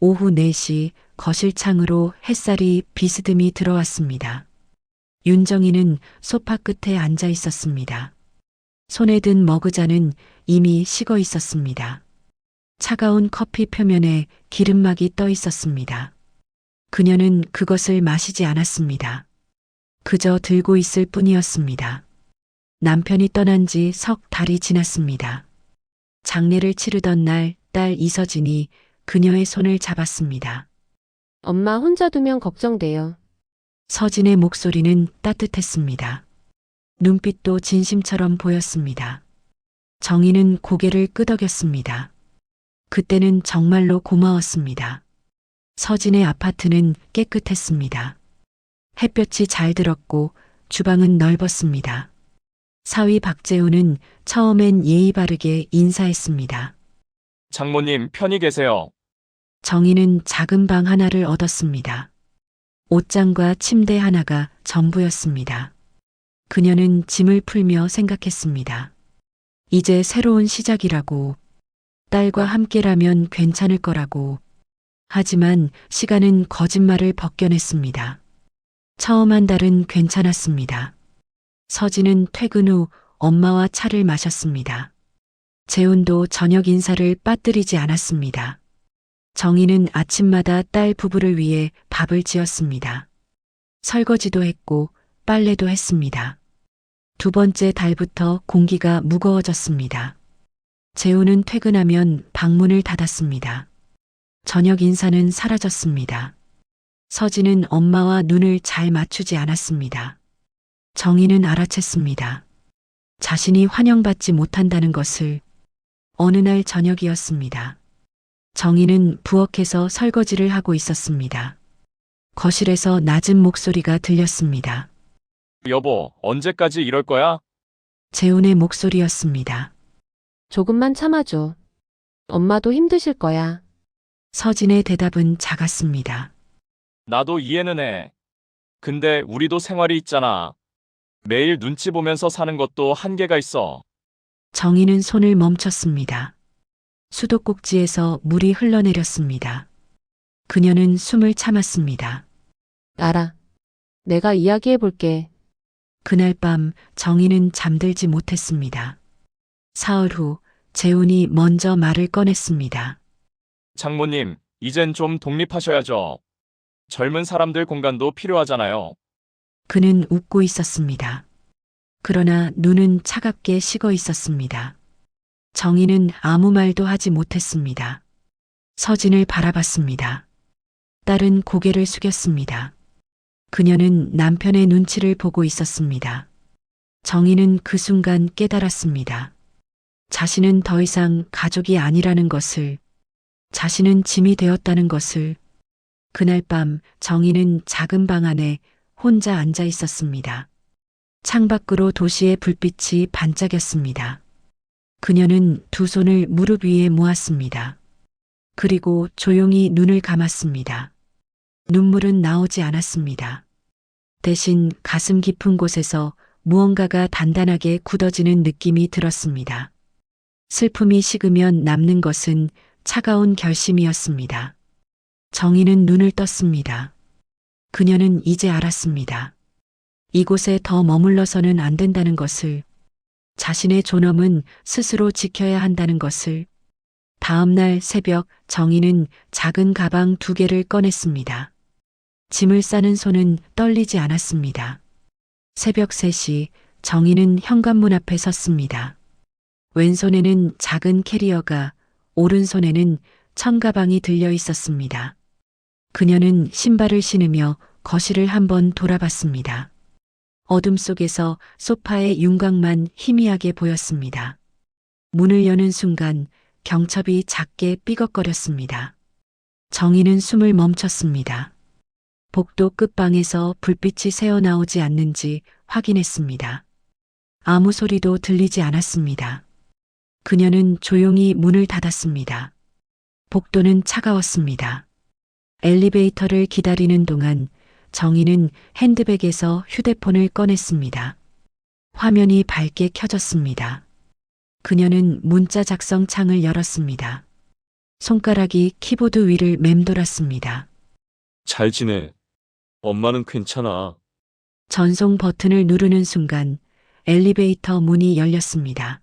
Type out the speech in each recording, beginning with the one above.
오후 4시 거실 창으로 햇살이 비스듬히 들어왔습니다. 윤정이는 소파 끝에 앉아 있었습니다. 손에 든 머그잔은 이미 식어 있었습니다. 차가운 커피 표면에 기름막이 떠 있었습니다. 그녀는 그것을 마시지 않았습니다. 그저 들고 있을 뿐이었습니다. 남편이 떠난 지 석 달이 지났습니다. 장례를 치르던 날 딸 이서진이 그녀의 손을 잡았습니다. 엄마 혼자 두면 걱정돼요. 서진의 목소리는 따뜻했습니다. 눈빛도 진심처럼 보였습니다. 정희는 고개를 끄덕였습니다. 그때는 정말로 고마웠습니다. 서진의 아파트는 깨끗했습니다. 햇볕이 잘 들었고 주방은 넓었습니다. 사위 박재우는 처음엔 예의 바르게 인사했습니다. 장모님 편히 계세요. 정희는 작은 방 하나를 얻었습니다. 옷장과 침대 하나가 전부였습니다. 그녀는 짐을 풀며 생각했습니다. 이제 새로운 시작이라고, 딸과 함께라면 괜찮을 거라고. 하지만 시간은 거짓말을 벗겨냈습니다. 처음 한 달은 괜찮았습니다. 서진은 퇴근 후 엄마와 차를 마셨습니다. 재훈도 저녁 인사를 빠뜨리지 않았습니다. 정희는 아침마다 딸 부부를 위해 밥을 지었습니다. 설거지도 했고 빨래도 했습니다. 두 번째 달부터 공기가 무거워졌습니다. 재훈은 퇴근하면 방문을 닫았습니다. 저녁 인사는 사라졌습니다. 서진은 엄마와 눈을 잘 맞추지 않았습니다. 정희는 알아챘습니다. 자신이 환영받지 못한다는 것을. 어느 날 저녁이었습니다. 정희는 부엌에서 설거지를 하고 있었습니다. 거실에서 낮은 목소리가 들렸습니다. 여보, 언제까지 이럴 거야? 재훈의 목소리였습니다. 조금만 참아줘. 엄마도 힘드실 거야. 서진의 대답은 작았습니다. 나도 이해는 해. 근데 우리도 생활이 있잖아. 매일 눈치 보면서 사는 것도 한계가 있어. 정희는 손을 멈췄습니다. 수도꼭지에서 물이 흘러내렸습니다. 그녀는 숨을 참았습니다. 알아. 내가 이야기해 볼게. 그날 밤 정희는 잠들지 못했습니다. 사흘 후 재훈이 먼저 말을 꺼냈습니다. 장모님, 이젠 좀 독립하셔야죠. 젊은 사람들 공간도 필요하잖아요. 그는 웃고 있었습니다. 그러나 눈은 차갑게 식어 있었습니다. 정희는 아무 말도 하지 못했습니다. 서진을 바라봤습니다. 딸은 고개를 숙였습니다. 그녀는 남편의 눈치를 보고 있었습니다. 정희는 그 순간 깨달았습니다. 자신은 더 이상 가족이 아니라는 것을, 자신은 짐이 되었다는 것을. 그날 밤 정희는 작은 방 안에 혼자 앉아 있었습니다. 창밖으로 도시의 불빛이 반짝였습니다. 그녀는 두 손을 무릎 위에 모았습니다. 그리고 조용히 눈을 감았습니다. 눈물은 나오지 않았습니다. 대신 가슴 깊은 곳에서 무언가가 단단하게 굳어지는 느낌이 들었습니다. 슬픔이 식으면 남는 것은 차가운 결심이었습니다. 정희는 눈을 떴습니다. 그녀는 이제 알았습니다. 이곳에 더 머물러서는 안 된다는 것을, 자신의 존엄은 스스로 지켜야 한다는 것을. 다음 날 새벽 정희는 작은 가방 2개를 꺼냈습니다. 짐을 싸는 손은 떨리지 않았습니다. 새벽 3시 정희는 현관문 앞에 섰습니다. 왼손에는 작은 캐리어가, 오른손에는 천가방이 들려 있었습니다. 그녀는 신발을 신으며 거실을 한번 돌아봤습니다. 어둠 속에서 소파의 윤곽만 희미하게 보였습니다. 문을 여는 순간 경첩이 작게 삐걱거렸습니다. 정희는 숨을 멈췄습니다. 복도 끝방에서 불빛이 새어나오지 않는지 확인했습니다. 아무 소리도 들리지 않았습니다. 그녀는 조용히 문을 닫았습니다. 복도는 차가웠습니다. 엘리베이터를 기다리는 동안 정희는 핸드백에서 휴대폰을 꺼냈습니다. 화면이 밝게 켜졌습니다. 그녀는 문자 작성 창을 열었습니다. 손가락이 키보드 위를 맴돌았습니다. 잘 지내. 엄마는 괜찮아. 전송 버튼을 누르는 순간 엘리베이터 문이 열렸습니다.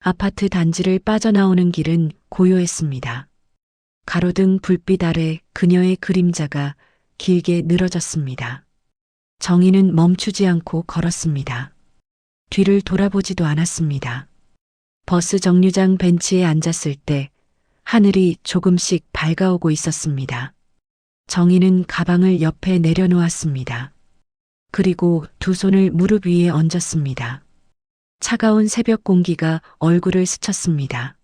아파트 단지를 빠져나오는 길은 고요했습니다. 가로등 불빛 아래 그녀의 그림자가 길게 늘어졌습니다. 정희는 멈추지 않고 걸었습니다. 뒤를 돌아보지도 않았습니다. 버스 정류장 벤치에 앉았을 때 하늘이 조금씩 밝아오고 있었습니다. 정희는 가방을 옆에 내려놓았습니다. 그리고 두 손을 무릎 위에 얹었습니다. 차가운 새벽 공기가 얼굴을 스쳤습니다.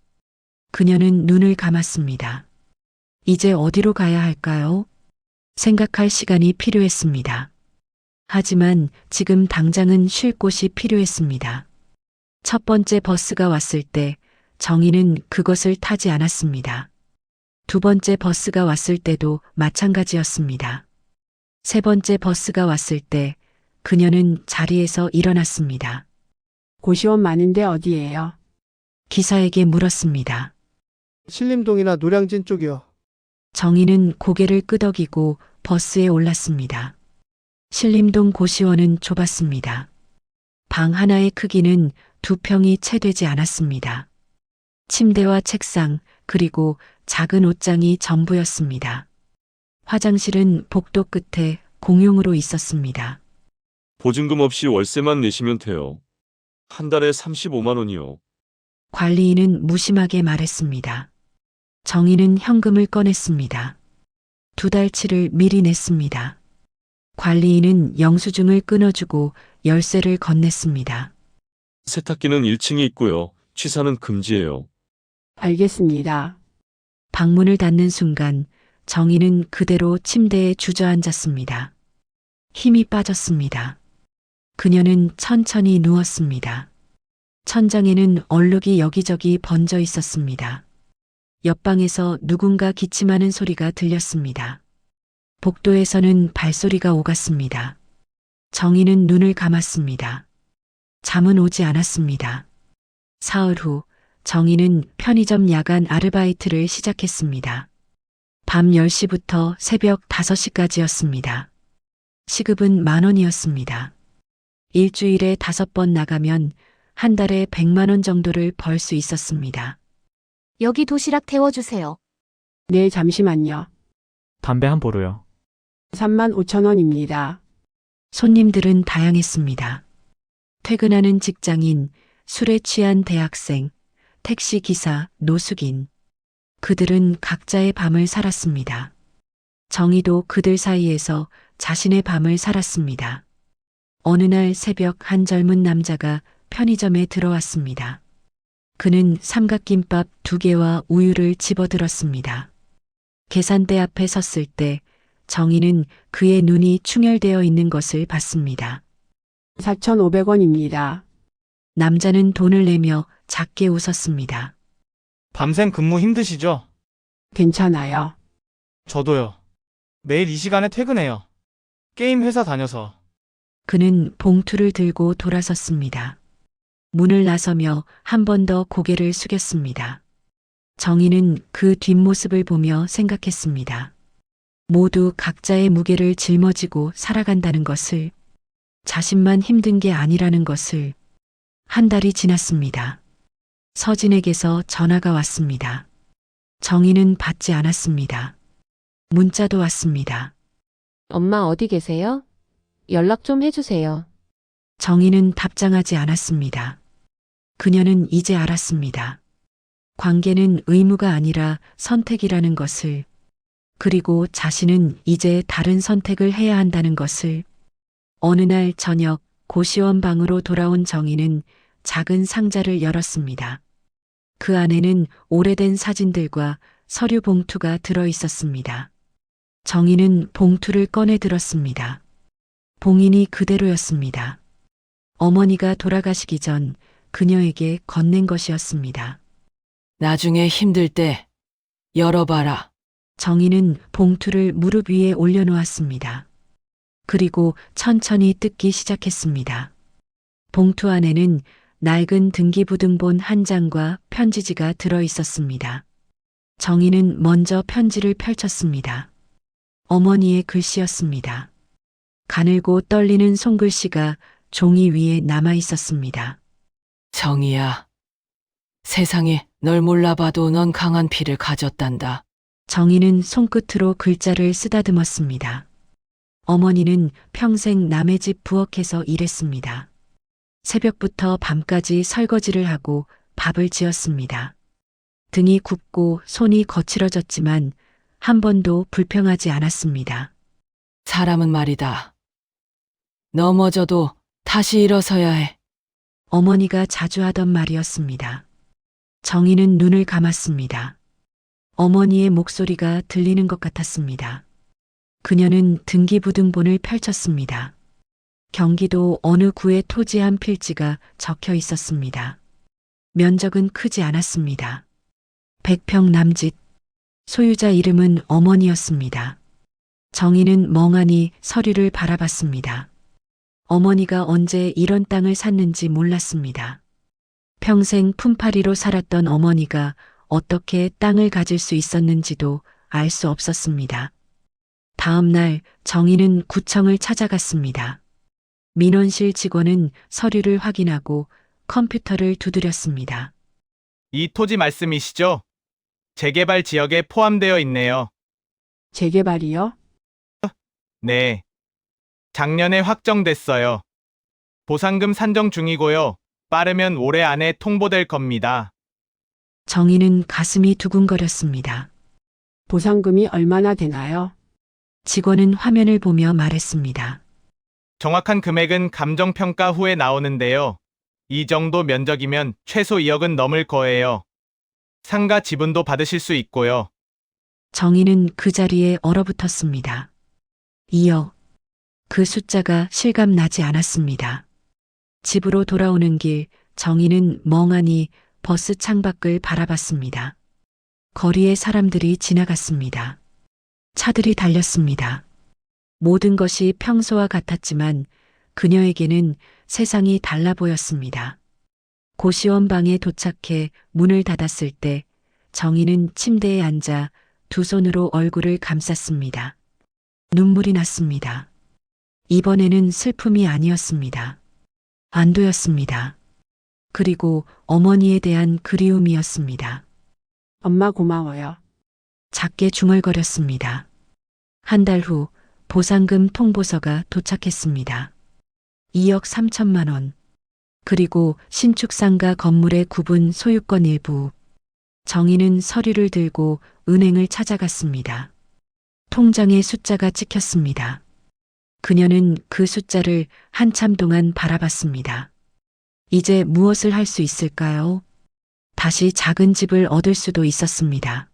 그녀는 눈을 감았습니다. 이제 어디로 가야 할까요? 생각할 시간이 필요했습니다. 하지만 지금 당장은 쉴 곳이 필요했습니다. 첫 번째 버스가 왔을 때 정희는 그것을 타지 않았습니다. 두 번째 버스가 왔을 때도 마찬가지였습니다. 세 번째 버스가 왔을 때 그녀는 자리에서 일어났습니다. 고시원 많은데 어디예요? 기사에게 물었습니다. 신림동이나 노량진 쪽이요. 정희는 고개를 끄덕이고 버스에 올랐습니다. 신림동 고시원은 좁았습니다. 방 하나의 크기는 2평이 채 되지 않았습니다. 침대와 책상 그리고 작은 옷장이 전부였습니다. 화장실은 복도 끝에 공용으로 있었습니다. 보증금 없이 월세만 내시면 돼요. 한 달에 35만 원이요. 관리인은 무심하게 말했습니다. 정희는 현금을 꺼냈습니다. 2달치를 미리 냈습니다. 관리인은 영수증을 끊어주고 열쇠를 건넸습니다. 세탁기는 1층에 있고요. 취사는 금지예요. 알겠습니다. 방문을 닫는 순간 정희는 그대로 침대에 주저앉았습니다. 힘이 빠졌습니다. 그녀는 천천히 누웠습니다. 천장에는 얼룩이 여기저기 번져 있었습니다. 옆방에서 누군가 기침하는 소리가 들렸습니다. 복도에서는 발소리가 오갔습니다. 정희는 눈을 감았습니다. 잠은 오지 않았습니다. 사흘 후 정희는 편의점 야간 아르바이트를 시작했습니다. 밤 10시부터 새벽 5시까지였습니다. 시급은 10,000원이었습니다. 일주일에 5번 나가면 한 달에 100만 원 정도를 벌 수 있었습니다. 여기 도시락 태워주세요. 네, 잠시만요. 담배 한 보루요. 35,000원입니다. 손님들은 다양했습니다. 퇴근하는 직장인, 술에 취한 대학생, 택시기사, 노숙인. 그들은 각자의 밤을 살았습니다. 정희도 그들 사이에서 자신의 밤을 살았습니다. 어느 날 새벽 한 젊은 남자가 편의점에 들어왔습니다. 그는 삼각김밥 2개와 우유를 집어들었습니다. 계산대 앞에 섰을 때 정희는 그의 눈이 충혈되어 있는 것을 봤습니다. 4,500원입니다. 남자는 돈을 내며 작게 웃었습니다. 밤샘 근무 힘드시죠? 괜찮아요. 저도요. 매일 이 시간에 퇴근해요. 게임 회사 다녀서. 그는 봉투를 들고 돌아섰습니다. 문을 나서며 한 번 더 고개를 숙였습니다. 정희는 그 뒷모습을 보며 생각했습니다. 모두 각자의 무게를 짊어지고 살아간다는 것을, 자신만 힘든 게 아니라는 것을. 한 달이 지났습니다. 서진에게서 전화가 왔습니다. 정희는 받지 않았습니다. 문자도 왔습니다. 엄마 어디 계세요? 연락 좀 해주세요. 정희는 답장하지 않았습니다. 그녀는 이제 알았습니다. 관계는 의무가 아니라 선택이라는 것을, 그리고 자신은 이제 다른 선택을 해야 한다는 것을. 어느 날 저녁 고시원 방으로 돌아온 정희는 작은 상자를 열었습니다. 그 안에는 오래된 사진들과 서류 봉투가 들어 있었습니다. 정희는 봉투를 꺼내 들었습니다. 봉인이 그대로였습니다. 어머니가 돌아가시기 전 그녀에게 건넨 것이었습니다. 나중에 힘들 때 열어봐라. 정희는 봉투를 무릎 위에 올려놓았습니다. 그리고 천천히 뜯기 시작했습니다. 봉투 안에는 낡은 등기부등본 한 장과 편지지가 들어 있었습니다. 정희는 먼저 편지를 펼쳤습니다. 어머니의 글씨였습니다. 가늘고 떨리는 손글씨가 종이 위에 남아 있었습니다. 정이야. 세상에 널 몰라봐도 넌 강한 피를 가졌단다. 정희는 손끝으로 글자를 쓰다듬었습니다. 어머니는 평생 남의 집 부엌에서 일했습니다. 새벽부터 밤까지 설거지를 하고 밥을 지었습니다. 등이 굽고 손이 거칠어졌지만 한 번도 불평하지 않았습니다. 사람은 말이다. 넘어져도 다시 일어서야 해. 어머니가 자주 하던 말이었습니다. 정희는 눈을 감았습니다. 어머니의 목소리가 들리는 것 같았습니다. 그녀는 등기부등본을 펼쳤습니다. 경기도 어느 구의 토지 한 필지가 적혀 있었습니다. 면적은 크지 않았습니다. 100평 남짓. 소유자 이름은 어머니였습니다. 정희는 멍하니 서류를 바라봤습니다. 어머니가 언제 이런 땅을 샀는지 몰랐습니다. 평생 품팔이로 살았던 어머니가 어떻게 땅을 가질 수 있었는지도 알 수 없었습니다. 다음 날 정희는 구청을 찾아갔습니다. 민원실 직원은 서류를 확인하고 컴퓨터를 두드렸습니다. 이 토지 말씀이시죠? 재개발 지역에 포함되어 있네요. 재개발이요? 네. 작년에 확정됐어요. 보상금 산정 중이고요. 빠르면 올해 안에 통보될 겁니다. 정희는 가슴이 두근거렸습니다. 보상금이 얼마나 되나요? 직원은 화면을 보며 말했습니다. 정확한 금액은 감정평가 후에 나오는데요. 이 정도 면적이면 최소 2억은 넘을 거예요. 상가 지분도 받으실 수 있고요. 정희는 그 자리에 얼어붙었습니다. 2억. 그 숫자가 실감나지 않았습니다. 집으로 돌아오는 길 정희는 멍하니 버스 창밖을 바라봤습니다. 거리에 사람들이 지나갔습니다. 차들이 달렸습니다. 모든 것이 평소와 같았지만 그녀에게는 세상이 달라 보였습니다. 고시원 방에 도착해 문을 닫았을 때 정희는 침대에 앉아 두 손으로 얼굴을 감쌌습니다. 눈물이 났습니다. 이번에는 슬픔이 아니었습니다. 안도였습니다. 그리고 어머니에 대한 그리움이었습니다. 엄마 고마워요. 작게 중얼거렸습니다. 한 달 후 보상금 통보서가 도착했습니다. 2억 3천만 원. 그리고 신축상가 건물의 구분 소유권 일부. 정희는 서류를 들고 은행을 찾아갔습니다. 통장에 숫자가 찍혔습니다. 그녀는 그 숫자를 한참 동안 바라봤습니다. 이제 무엇을 할 수 있을까요? 다시 작은 집을 얻을 수도 있었습니다.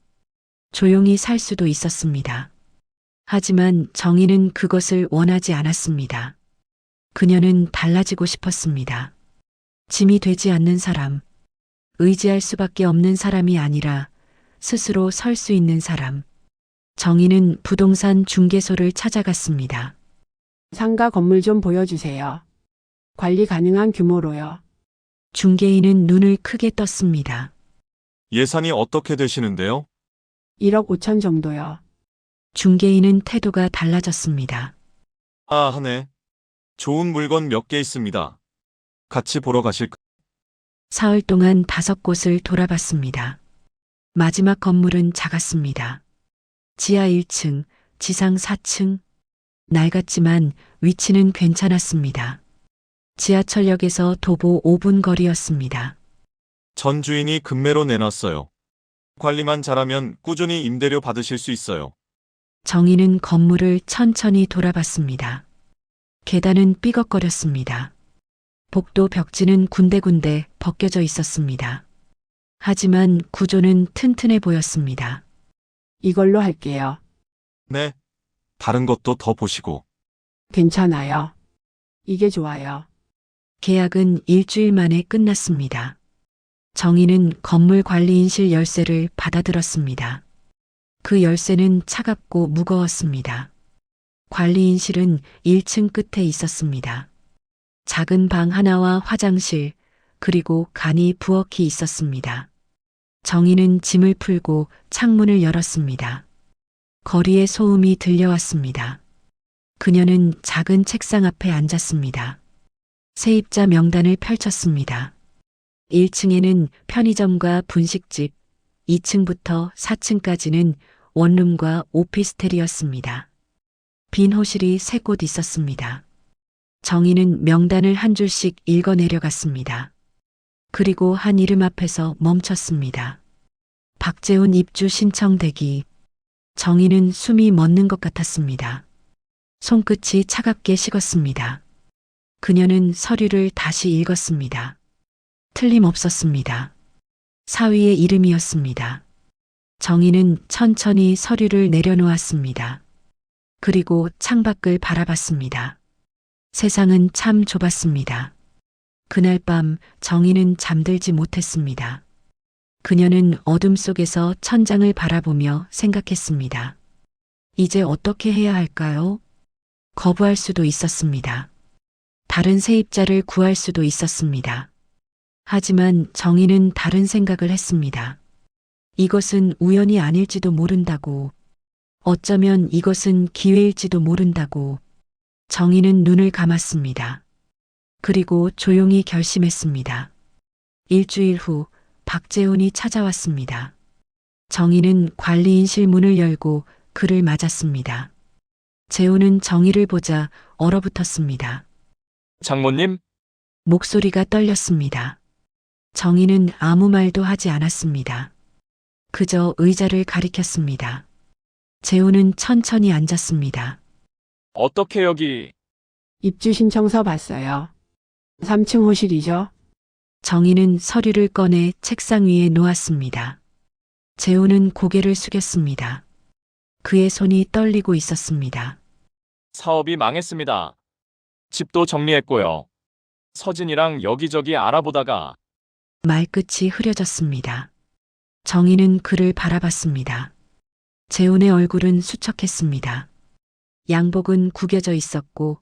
조용히 살 수도 있었습니다. 하지만 정희는 그것을 원하지 않았습니다. 그녀는 달라지고 싶었습니다. 짐이 되지 않는 사람, 의지할 수밖에 없는 사람이 아니라 스스로 설 수 있는 사람. 정희는 부동산 중개소를 찾아갔습니다. 상가 건물 좀 보여주세요. 관리 가능한 규모로요. 중개인은 눈을 크게 떴습니다. 예산이 어떻게 되시는데요? 1억 5천 정도요. 중개인은 태도가 달라졌습니다. 아, 하네. 좋은 물건 몇 개 있습니다. 같이 보러 가실까? 사흘 동안 5곳을 돌아봤습니다. 마지막 건물은 작았습니다. 지하 1층, 지상 4층. 낡았지만 위치는 괜찮았습니다. 지하철역에서 도보 5분 거리였습니다. 전 주인이 급매로 내놨어요. 관리만 잘하면 꾸준히 임대료 받으실 수 있어요. 정희는 건물을 천천히 돌아봤습니다. 계단은 삐걱거렸습니다. 복도 벽지는 군데군데 벗겨져 있었습니다. 하지만 구조는 튼튼해 보였습니다. 이걸로 할게요. 네. 다른 것도 더 보시고. 괜찮아요. 이게 좋아요. 계약은 일주일 만에 끝났습니다. 정희는 건물 관리인실 열쇠를 받아들었습니다. 그 열쇠는 차갑고 무거웠습니다. 관리인실은 1층 끝에 있었습니다. 작은 방 하나와 화장실, 그리고 간이 부엌이 있었습니다. 정희는 짐을 풀고 창문을 열었습니다. 거리에 소음이 들려왔습니다. 그녀는 작은 책상 앞에 앉았습니다. 세입자 명단을 펼쳤습니다. 1층에는 편의점과 분식집, 2층부터 4층까지는 원룸과 오피스텔이었습니다. 빈 호실이 3곳 있었습니다. 정희는 명단을 한 줄씩 읽어 내려갔습니다. 그리고 한 이름 앞에서 멈췄습니다. 박재훈 입주 신청 대기. 정희는 숨이 멎는 것 같았습니다. 손끝이 차갑게 식었습니다. 그녀는 서류를 다시 읽었습니다. 틀림없었습니다. 사위의 이름이었습니다. 정희는 천천히 서류를 내려놓았습니다. 그리고 창밖을 바라봤습니다. 세상은 참 좁았습니다. 그날 밤 정희는 잠들지 못했습니다. 그녀는 어둠 속에서 천장을 바라보며 생각했습니다. 이제 어떻게 해야 할까요? 거부할 수도 있었습니다. 다른 세입자를 구할 수도 있었습니다. 하지만 정희는 다른 생각을 했습니다. 이것은 우연이 아닐지도 모른다고. 어쩌면 이것은 기회일지도 모른다고. 정희는 눈을 감았습니다. 그리고 조용히 결심했습니다. 일주일 후 박재훈이 찾아왔습니다. 정희는 관리인실 문을 열고 그를 맞았습니다. 재훈은 정희를 보자 얼어붙었습니다. 장모님, 목소리가 떨렸습니다. 정희는 아무 말도 하지 않았습니다. 그저 의자를 가리켰습니다. 재훈은 천천히 앉았습니다. 어떻게 여기? 입주 신청서 봤어요. 3층 호실이죠? 정희는 서류를 꺼내 책상 위에 놓았습니다. 재훈은 고개를 숙였습니다. 그의 손이 떨리고 있었습니다. 사업이 망했습니다. 집도 정리했고요. 서진이랑 여기저기 알아보다가 말끝이 흐려졌습니다. 정희는 그를 바라봤습니다. 재훈의 얼굴은 수척했습니다. 양복은 구겨져 있었고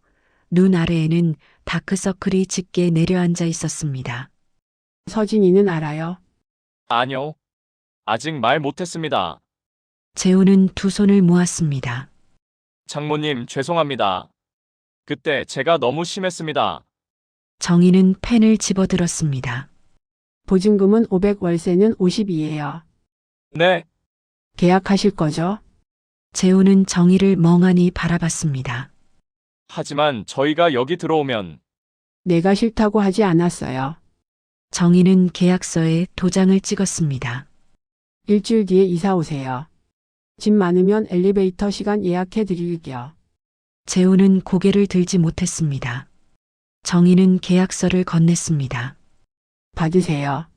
눈 아래에는 다크서클이 짙게 내려앉아 있었습니다. 서진이는 알아요. 아니요. 아직 말 못했습니다. 재훈은 두 손을 모았습니다. 장모님, 죄송합니다. 그때 제가 너무 심했습니다. 정희는 펜을 집어들었습니다. 보증금은 500, 월세는 50이에요. 네, 계약하실 거죠? 재훈은 정희를 멍하니 바라봤습니다. 하지만 저희가 여기 들어오면 내가 싫다고 하지 않았어요. 정희는 계약서에 도장을 찍었습니다. 일주일 뒤에 이사 오세요. 짐 많으면 엘리베이터 시간 예약해 드릴게요. 재훈은 고개를 들지 못했습니다. 정희는 계약서를 건넸습니다. 받으세요.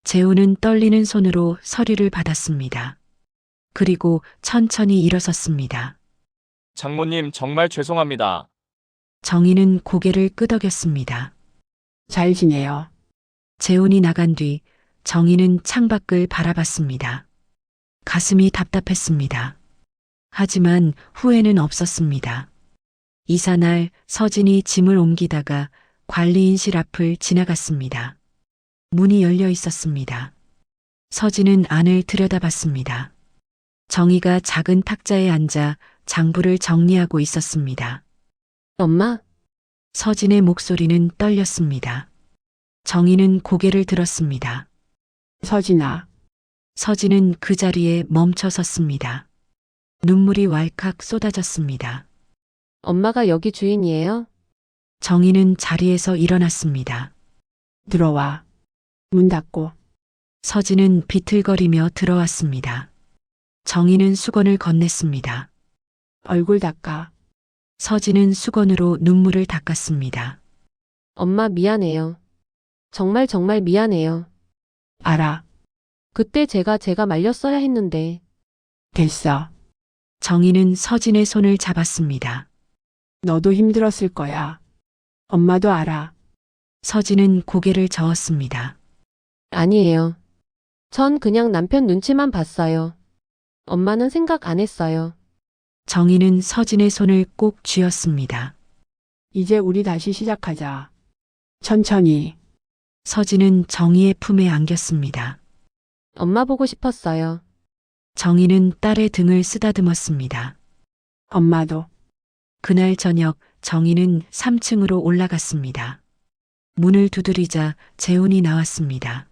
재훈은 떨리는 손으로 서류를 받았습니다. 그리고 천천히 일어섰습니다. 장모님 정말 죄송합니다. 정희는 고개를 끄덕였습니다. 잘 지내요. 재훈이 나간 뒤 정희는 창밖을 바라봤습니다. 가슴이 답답했습니다. 하지만 후회는 없었습니다. 이사날 서진이 짐을 옮기다가 관리인실 앞을 지나갔습니다. 문이 열려 있었습니다. 서진은 안을 들여다봤습니다. 정희가 작은 탁자에 앉아 장부를 정리하고 있었습니다. 엄마, 서진의 목소리는 떨렸습니다. 정희는 고개를 들었습니다. 서진아, 서진은 그 자리에 멈춰 섰습니다. 눈물이 왈칵 쏟아졌습니다. 엄마가 여기 주인이에요? 정희는 자리에서 일어났습니다. 들어와. 문 닫고. 서진은 비틀거리며 들어왔습니다. 정희는 수건을 건넸습니다. 얼굴 닦아. 서진은 수건으로 눈물을 닦았습니다. 엄마 미안해요. 정말 정말 미안해요. 알아. 그때 제가 말렸어야 했는데. 됐어. 정희는 서진의 손을 잡았습니다. 너도 힘들었을 거야. 엄마도 알아. 서진은 고개를 저었습니다. 아니에요. 전 그냥 남편 눈치만 봤어요. 엄마는 생각 안 했어요. 정희는 서진의 손을 꼭 쥐었습니다. 이제 우리 다시 시작하자. 천천히. 서진은 정희의 품에 안겼습니다. 엄마 보고 싶었어요. 정희는 딸의 등을 쓰다듬었습니다. 엄마도. 그날 저녁 정희는 3층으로 올라갔습니다. 문을 두드리자 재훈이 나왔습니다.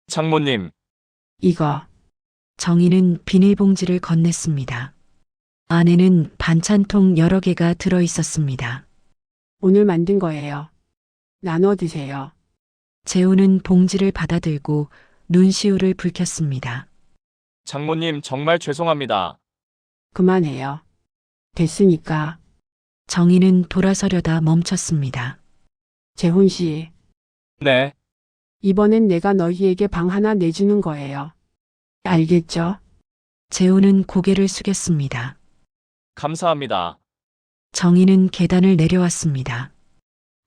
장모님, 이거. 정희는 비닐봉지를 건넸습니다. 안에는 반찬통 여러 개가 들어 있었습니다. 오늘 만든 거예요. 나눠 드세요. 재훈은 봉지를 받아들고 눈시울을 붉혔습니다. 장모님 정말 죄송합니다. 그만해요. 됐으니까. 정희는 돌아서려다 멈췄습니다. 재훈 씨, 네, 이번엔 내가 너희에게 방 하나 내주는 거예요. 알겠죠? 재훈은 고개를 숙였습니다. 감사합니다. 정희는 계단을 내려왔습니다.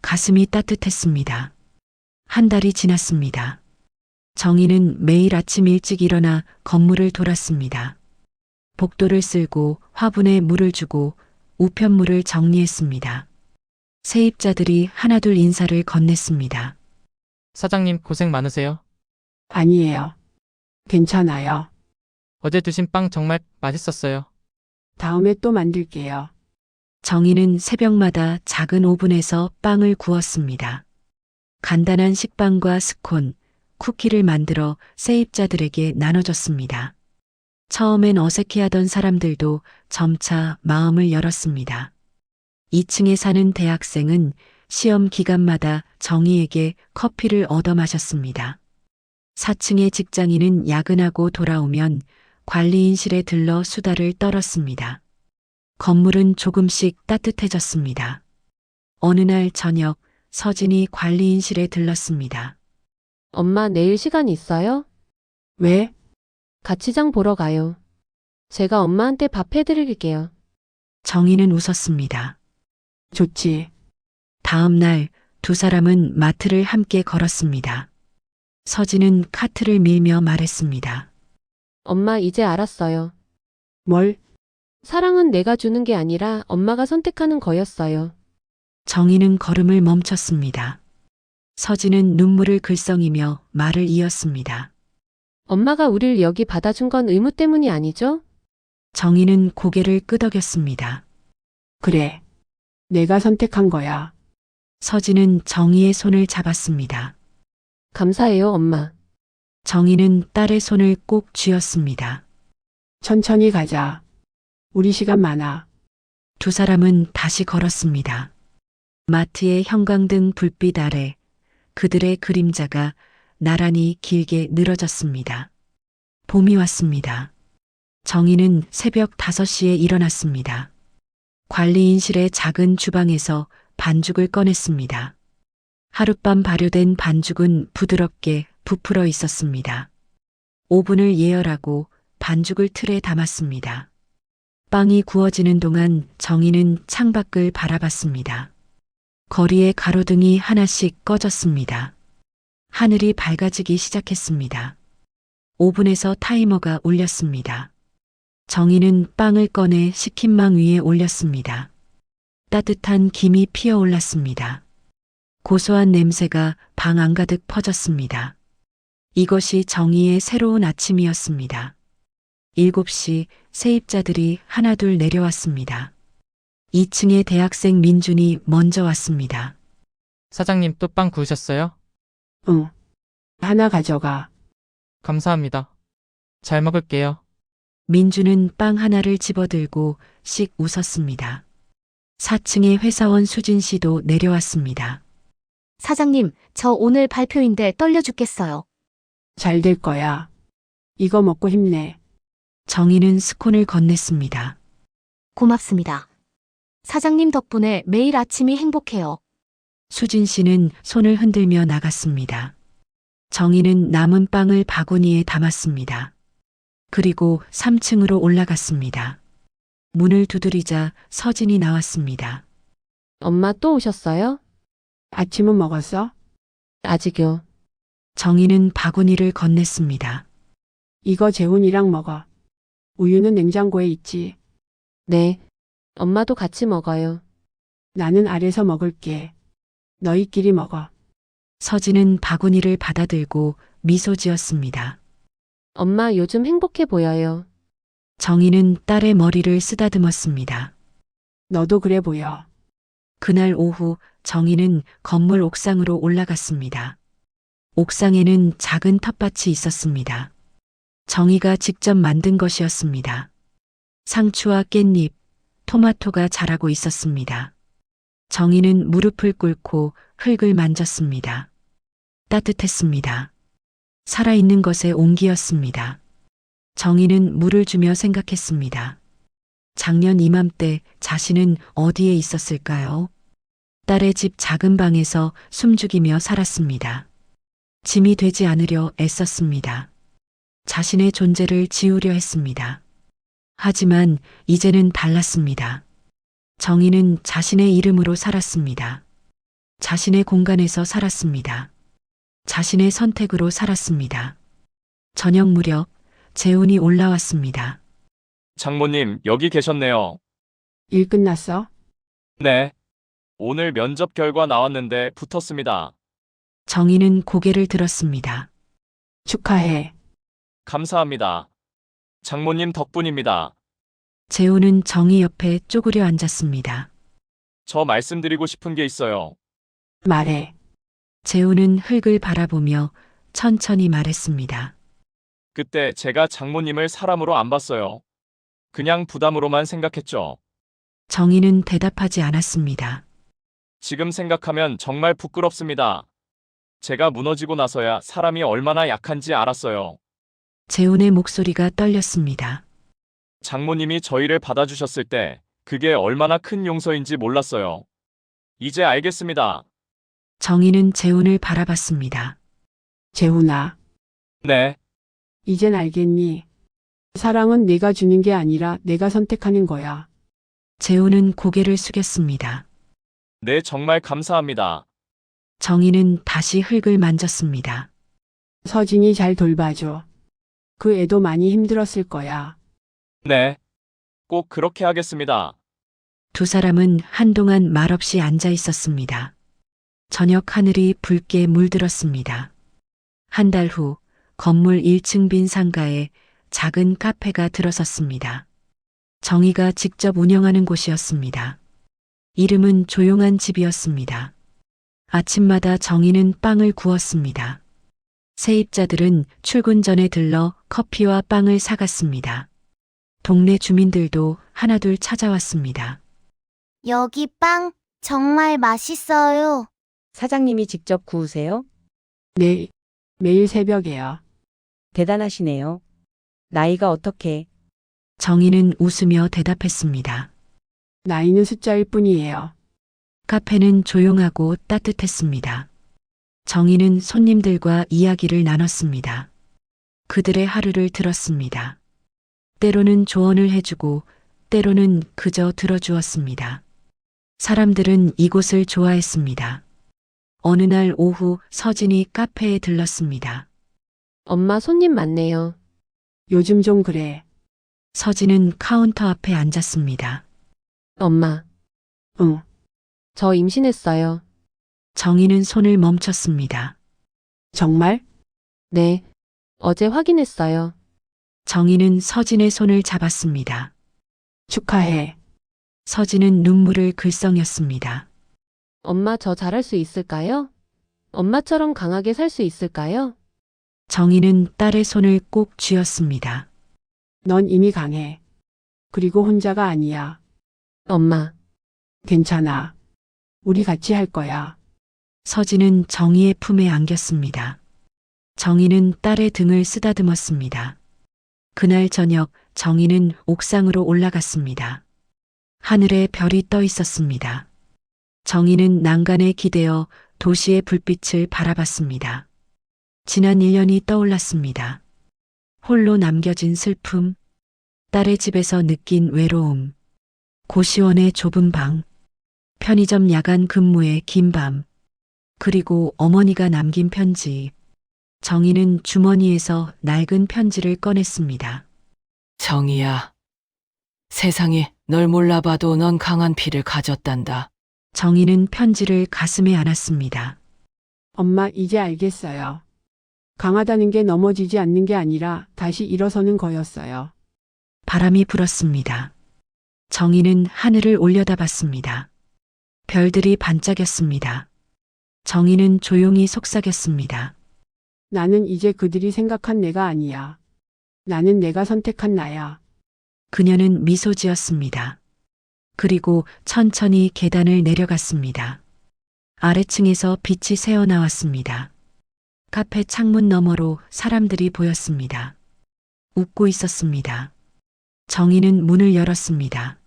가슴이 따뜻했습니다. 한 달이 지났습니다. 정희는 매일 아침 일찍 일어나 건물을 돌았습니다. 복도를 쓸고 화분에 물을 주고 우편물을 정리했습니다. 세입자들이 하나둘 인사를 건넸습니다. 사장님 고생 많으세요. 아니에요. 괜찮아요. 어제 드신 빵 정말 맛있었어요. 다음에 또 만들게요. 정희는 새벽마다 작은 오븐에서 빵을 구웠습니다. 간단한 식빵과 스콘, 쿠키를 만들어 세입자들에게 나눠줬습니다. 처음엔 어색해하던 사람들도 점차 마음을 열었습니다. 2층에 사는 대학생은 시험 기간마다 정희에게 커피를 얻어 마셨습니다. 4층의 직장인은 야근하고 돌아오면 관리인실에 들러 수다를 떨었습니다. 건물은 조금씩 따뜻해졌습니다. 어느 날 저녁 서진이 관리인실에 들렀습니다. 엄마 내일 시간 있어요? 왜? 가치장 보러 가요. 제가 엄마한테 밥 해드릴게요. 정희는 웃었습니다. 좋지. 다음 날 두 사람은 마트를 함께 걸었습니다. 서진은 카트를 밀며 말했습니다. 엄마 이제 알았어요. 뭘? 사랑은 내가 주는 게 아니라 엄마가 선택하는 거였어요. 정희는 걸음을 멈췄습니다. 서진은 눈물을 글썽이며 말을 이었습니다. 엄마가 우릴 여기 받아준 건 의무 때문이 아니죠? 정희는 고개를 끄덕였습니다. 그래. 내가 선택한 거야. 서진은 정희의 손을 잡았습니다. 감사해요, 엄마. 정희는 딸의 손을 꼭 쥐었습니다. 천천히 가자. 우리 시간 많아. 두 사람은 다시 걸었습니다. 마트의 형광등 불빛 아래 그들의 그림자가 나란히 길게 늘어졌습니다. 봄이 왔습니다. 정희는 새벽 5시에 일어났습니다. 관리인실의 작은 주방에서 반죽을 꺼냈습니다. 하룻밤 발효된 반죽은 부드럽게 부풀어 있었습니다. 오븐을 예열하고 반죽을 틀에 담았습니다. 빵이 구워지는 동안 정희는 창밖을 바라봤습니다. 거리의 가로등이 하나씩 꺼졌습니다. 하늘이 밝아지기 시작했습니다. 오븐에서 타이머가 울렸습니다. 정희는 빵을 꺼내 식힌망 위에 올렸습니다. 따뜻한 김이 피어올랐습니다. 고소한 냄새가 방 안가득 퍼졌습니다. 이것이 정희의 새로운 아침이었습니다. 7시 세입자들이 하나둘 내려왔습니다. 2층의 대학생 민준이 먼저 왔습니다. 사장님 또 빵 구우셨어요? 응. 하나 가져가. 감사합니다. 잘 먹을게요. 민준은 빵 하나를 집어들고 씩 웃었습니다. 4층의 회사원 수진 씨도 내려왔습니다. 사장님, 저 오늘 발표인데 떨려 죽겠어요. 잘 될 거야. 이거 먹고 힘내. 정희는 스콘을 건넸습니다. 고맙습니다. 사장님 덕분에 매일 아침이 행복해요. 수진 씨는 손을 흔들며 나갔습니다. 정희는 남은 빵을 바구니에 담았습니다. 그리고 3층으로 올라갔습니다. 문을 두드리자 서진이 나왔습니다. 엄마 또 오셨어요? 아침은 먹었어? 아직요. 정희는 바구니를 건넸습니다. 이거 재훈이랑 먹어. 우유는 냉장고에 있지. 네. 엄마도 같이 먹어요. 나는 아래서 먹을게. 너희끼리 먹어. 서진은 바구니를 받아들고 미소 지었습니다. 엄마 요즘 행복해 보여요. 정희는 딸의 머리를 쓰다듬었습니다. 너도 그래 보여. 그날 오후 정희는 건물 옥상으로 올라갔습니다. 옥상에는 작은 텃밭이 있었습니다. 정희가 직접 만든 것이었습니다. 상추와 깻잎, 토마토가 자라고 있었습니다. 정희는 무릎을 꿇고 흙을 만졌습니다. 따뜻했습니다. 살아있는 것의 온기였습니다. 정희는 물을 주며 생각했습니다. 작년 이맘때 자신은 어디에 있었을까요? 딸의 집 작은 방에서 숨죽이며 살았습니다. 짐이 되지 않으려 애썼습니다. 자신의 존재를 지우려 했습니다. 하지만 이제는 달랐습니다. 정희는 자신의 이름으로 살았습니다. 자신의 공간에서 살았습니다. 자신의 선택으로 살았습니다. 저녁 무렵 재훈이 올라왔습니다. 장모님, 여기 계셨네요. 일 끝났어? 네. 오늘 면접 결과 나왔는데 붙었습니다. 정희는 고개를 들었습니다. 축하해. 감사합니다. 장모님 덕분입니다. 재훈은 정희 옆에 쪼그려 앉았습니다. 저 말씀드리고 싶은 게 있어요. 말해. 재훈은 흙을 바라보며 천천히 말했습니다. 그때 제가 장모님을 사람으로 안 봤어요. 그냥 부담으로만 생각했죠. 정희는 대답하지 않았습니다. 지금 생각하면 정말 부끄럽습니다. 제가 무너지고 나서야 사람이 얼마나 약한지 알았어요. 재훈의 목소리가 떨렸습니다. 장모님이 저희를 받아주셨을 때 그게 얼마나 큰 용서인지 몰랐어요. 이제 알겠습니다. 정희는 재훈을 바라봤습니다. 재훈아, 네, 이젠 알겠니? 사랑은 내가 주는 게 아니라 내가 선택하는 거야. 재훈은 고개를 숙였습니다. 네, 정말 감사합니다. 정희는 다시 흙을 만졌습니다. 서진이 잘 돌봐줘. 그 애도 많이 힘들었을 거야. 네, 꼭 그렇게 하겠습니다. 두 사람은 한동안 말없이 앉아 있었습니다. 저녁 하늘이 붉게 물들었습니다. 한 달 후 건물 1층 빈 상가에 작은 카페가 들어섰습니다. 정희가 직접 운영하는 곳이었습니다. 이름은 조용한 집이었습니다. 아침마다 정희는 빵을 구웠습니다. 세입자들은 출근 전에 들러 커피와 빵을 사갔습니다. 동네 주민들도 하나둘 찾아왔습니다. 여기 빵 정말 맛있어요. 사장님이 직접 구우세요? 네, 매일 새벽에요. 대단하시네요. 나이가 어떻게? 정희는 웃으며 대답했습니다. 나이는 숫자일 뿐이에요. 카페는 조용하고 따뜻했습니다. 정희는 손님들과 이야기를 나눴습니다. 그들의 하루를 들었습니다. 때로는 조언을 해주고 때로는 그저 들어주었습니다. 사람들은 이곳을 좋아했습니다. 어느 날 오후 서진이 카페에 들렀습니다. 엄마 손님 많네요. 요즘 좀 그래. 서진은 카운터 앞에 앉았습니다. 엄마, 응. 저 임신했어요. 정희는 손을 멈췄습니다. 정말? 네. 어제 확인했어요. 정희는 서진의 손을 잡았습니다. 축하해. 서진은 눈물을 글썽였습니다. 엄마 저 잘할 수 있을까요? 엄마처럼 강하게 살 수 있을까요? 정희는 딸의 손을 꼭 쥐었습니다. 넌 이미 강해. 그리고 혼자가 아니야. 엄마, 괜찮아. 우리 같이 할 거야. 서진은 정희의 품에 안겼습니다. 정희는 딸의 등을 쓰다듬었습니다. 그날 저녁 정희는 옥상으로 올라갔습니다. 하늘에 별이 떠 있었습니다. 정희는 난간에 기대어 도시의 불빛을 바라봤습니다. 지난 1년이 떠올랐습니다. 홀로 남겨진 슬픔, 딸의 집에서 느낀 외로움, 고시원의 좁은 방, 편의점 야간 근무의 긴 밤, 그리고 어머니가 남긴 편지. 정희는 주머니에서 낡은 편지를 꺼냈습니다. 정희야. 세상이 널 몰라봐도 넌 강한 피를 가졌단다. 정희는 편지를 가슴에 안았습니다. 엄마 이제 알겠어요. 강하다는 게 넘어지지 않는 게 아니라 다시 일어서는 거였어요. 바람이 불었습니다. 정희는 하늘을 올려다봤습니다. 별들이 반짝였습니다. 정희는 조용히 속삭였습니다. 나는 이제 그들이 생각한 내가 아니야. 나는 내가 선택한 나야. 그녀는 미소 지었습니다. 그리고 천천히 계단을 내려갔습니다. 아래층에서 빛이 새어나왔습니다. 카페 창문 너머로 사람들이 보였습니다. 웃고 있었습니다. 정희는 문을 열었습니다.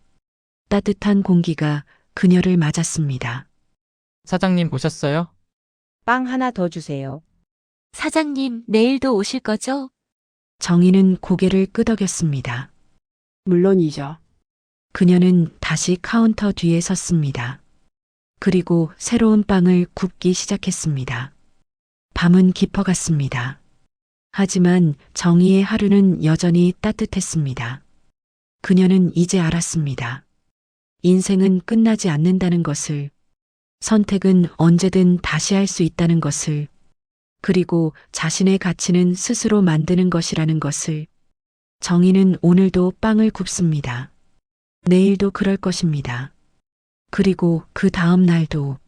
따뜻한 공기가 그녀를 맞았습니다. 사장님 오셨어요? 빵 하나 더 주세요. 사장님, 내일도 오실 거죠? 정희는 고개를 끄덕였습니다. 물론이죠. 그녀는 다시 카운터 뒤에 섰습니다. 그리고 새로운 빵을 굽기 시작했습니다. 밤은 깊어갔습니다. 하지만 정희의 하루는 여전히 따뜻했습니다. 그녀는 이제 알았습니다. 인생은 끝나지 않는다는 것을, 선택은 언제든 다시 할 수 있다는 것을, 그리고 자신의 가치는 스스로 만드는 것이라는 것을. 정희는 오늘도 빵을 굽습니다. 내일도 그럴 것입니다. 그리고 그 다음 날도